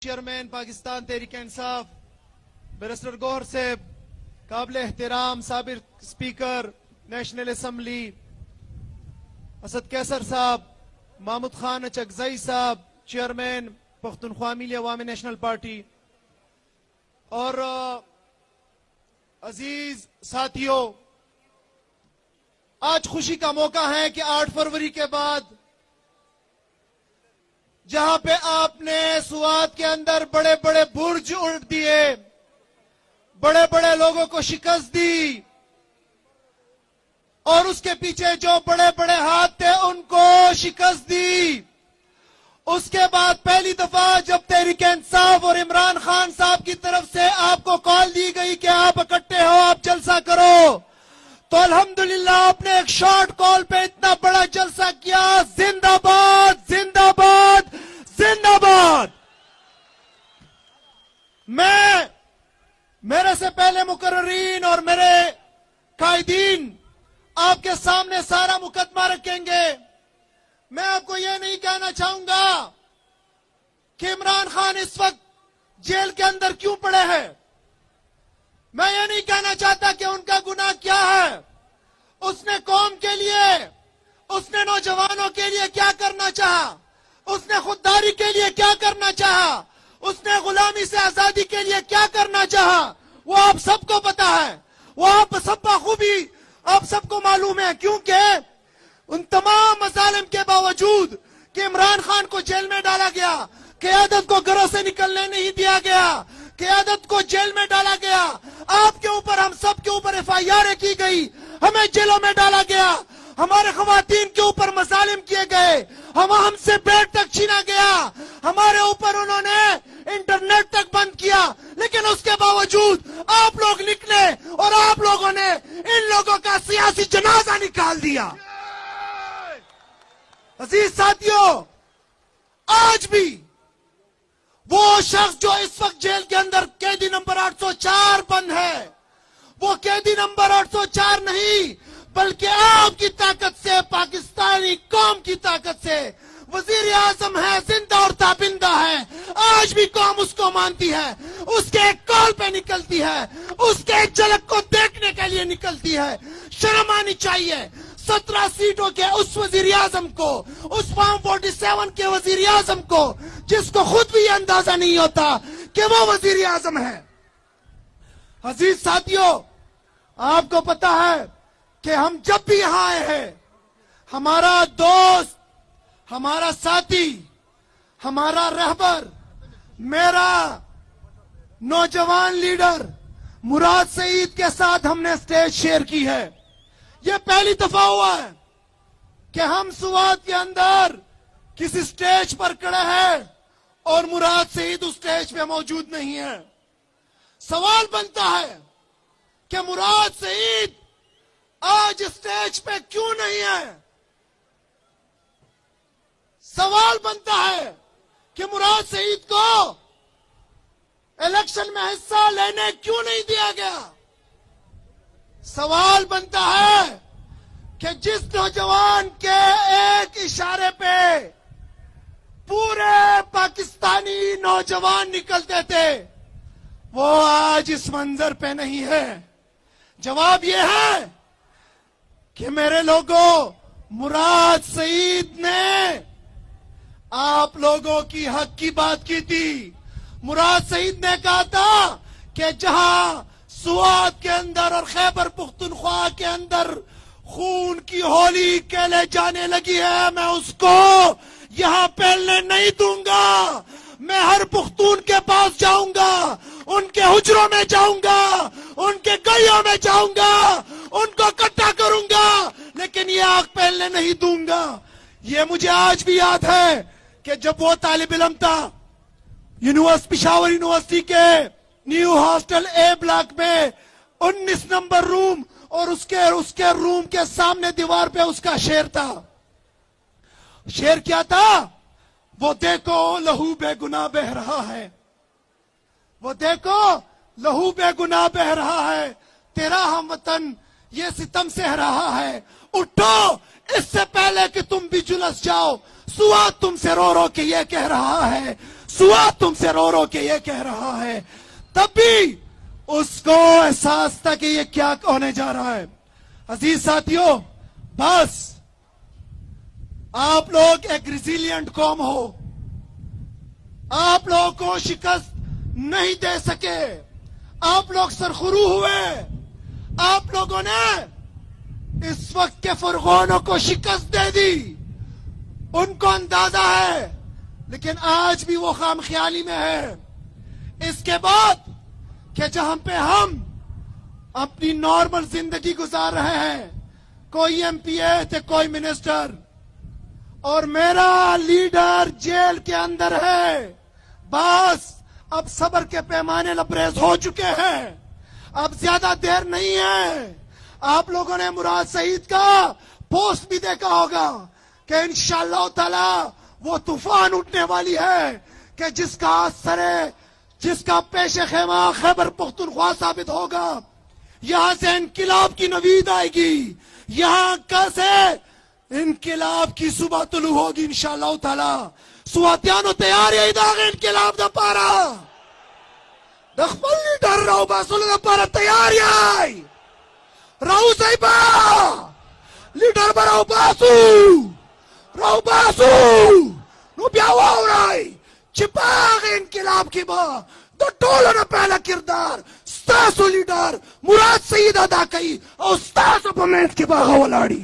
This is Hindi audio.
चेयरमैन पाकिस्तान तहरीक इंसाफ बैरिस्टर गौहर साहब, काबिल एहतराम साबिर speaker national assembly Asad Qaiser sahab, Mahmood Khan Achakzai sahab chairman Pakhtunkhwa Milli Awami national party, और अजीज साथियों, आज खुशी का मौका है कि 8 फरवरी के बाद जहां पे आपने सुवात के अंदर बड़े बड़े बुर्ज उल्ट दिए, बड़े बड़े लोगों को शिकस्त दी, और उसके पीछे जो बड़े बड़े हाथ थे उनको शिकस्त दी, उसके बाद पहली दफा जब तहरीक इंसाफ और इमरान खान साहब की तरफ से आपको कॉल दी गई कि आप इकट्ठे हो, आप जलसा करो, तो अल्हम्दुलिल्लाह आपने एक शॉर्ट कॉल पे इतना बड़ा जलसा किया। जिंदाबाद जिंदाबाद जिंदाबाद। मैं मेरे से पहले मुकर्ररीन और मेरे कायदीन आपके सामने सारा मुकदमा रखेंगे। मैं आपको यह नहीं कहना चाहूंगा कि इमरान खान इस वक्त जेल के अंदर क्यों पड़े हैं। मैं ये नहीं कहना चाहता कि उनका गुनाह क्या है। उसने कौम के लिए, उसने नौजवानों के लिए क्या करना चाहा, उसने खुददारी के लिए क्या करना चाहा, उसने गुलामी से आजादी के लिए क्या करना चाहा, वो आप सबको पता है, वो आप सब बखूबी आप सबको मालूम है। क्योंकि उन तमाम मजालिम के बावजूद कि इमरान खान को जेल में डाला गया, क़यादत को घरों से निकलने नहीं दिया गया, क़यादत को जेल में डाला गया, आपके ऊपर, हम सब के ऊपर FIR की गई, हमें जेलों में डाला गया, हमारे खवातीन के ऊपर मजालिम किए गए, हमसे बेड तक छीना गया, हमारे ऊपर उन्होंने इंटरनेट तक बंद किया, लेकिन उसके बावजूद आप लोग निकले और आप लोगों ने इन लोगों का सियासी जनाजा निकाल दिया। अजीज साथियों, आज भी वो शख्स जो इस वक्त जेल के अंदर कैदी नंबर 804 बंद है, वो कैदी नंबर 804 नहीं, बल्कि आपकी ताकत से, पाकिस्तानी कौम की ताकत से वजीर आजम है, जिंदा और ताबिंदा है। आज भी कौम उसको मानती है, उसके एक कॉल पे निकलती है, उसके एक झलक को देखने के लिए निकलती है। शर्म आनी चाहिए 17 सीटों के उस वजीर आजम को, उस फॉर्म 47 के वजीर आजम को, जिसको खुद भी अंदाजा नहीं होता कि वो वजीर आजम है। अजीज साथियों, आपको पता है कि हम जब भी यहां आए हैं, हमारा दोस्त, हमारा साथी, हमारा रहबर, मेरा नौजवान लीडर मुराद सईद के साथ हमने स्टेज शेयर की है। यह पहली दफा हुआ है कि हम सुवात के अंदर किसी स्टेज पर खड़े हैं और मुराद सईद उस स्टेज पे मौजूद नहीं है। सवाल बनता है कि मुराद सईद आज स्टेज पे क्यों नहीं है। सवाल बनता है कि मुराद सईद को इलेक्शन में हिस्सा लेने क्यों नहीं दिया गया। सवाल बनता है कि जिस नौजवान के एक इशारे पे पूरे पाकिस्तानी नौजवान निकलते थे, वो आज इस मंजर पे नहीं है। जवाब यह है कि मेरे लोगों, मुराद सईद ने आप लोगों की हक की बात की थी। मुराद सईद ने कहा था कि जहां सुवात के अंदर और खैबर पुख्तनख्वा के अंदर खून की होली खेले जाने लगी है, मैं उसको यहां फैलने नहीं दूंगा। मैं हर पुख्तून के पास जाऊंगा, उनके हुजरों में जाऊंगा, उनके गलियों में जाऊंगा, उनको इकट्ठा करूंगा, लेकिन ये आग फैलने नहीं दूंगा। ये मुझे आज भी याद है कि जब वो तालिब इल्म था पिशावर यूनिवर्सिटी के न्यू हॉस्टल A ब्लॉक में 19 नंबर रूम, और उसके रूम के सामने दीवार पे उसका शेर था। शेर क्या था? वो देखो लहू बेगुनाह बह रहा है, वो देखो लहू बेगुनाह बह रहा है, तेरा हम वतन ये सितम सह रहा है। उठो इससे पहले कि तुम भी झुलस जाओ, सुवात तुमसे रो रो के ये कह रहा है, सुआ तुमसे रो रो के ये कह रहा है, तब भी उसको एहसास था कि ये क्या होने जा रहा है। अजीज साथियों, बस आप लोग एक रिजिलियंट कौम हो, आप लोगों को शिकस्त नहीं दे सके, आप लोग सरखुरू हुए, आप लोगों ने इस वक्त के फरगोनों को शिकस्त दे दी, उनको अंदाजा है, लेकिन आज भी वो खामख्याली में है। इसके बाद कि जहां पे हम अपनी नॉर्मल जिंदगी गुजार रहे हैं, कोई एमपीए थे, कोई मिनिस्टर, और मेरा लीडर जेल के अंदर है, बस अब सब्र के पैमाने लबरेज हो चुके हैं, अब ज्यादा देर नहीं है। आप लोगों ने मुराद सईद का पोस्ट भी देखा होगा कि इंशाअल्लाह ताला वो तूफान उठने वाली है कि जिसका असर, जिसका पेशे खेमा खैबर पख्तूनख्वा साबित होगा। यहां से इनकिलाब की नवीद आएगी, यहां का से इनकिलाब की सुबह तुलू होगी इंशाअल्लाह ताला। सुवातियानो तैयार है इदाग इनकिलाब दा पारा दखपल डर राव बासुल दा पारा तैयार है राव साहिबा लीडर बराव बासु राव बासु नु ब्यावा हो रहा है चिपाग इनकिलाब की बा तो टोलो ना पहला किरदार स्तासु लीडर मुराद सईद अदा कई और स्तासु परमेंट की बागा वलाड़ी।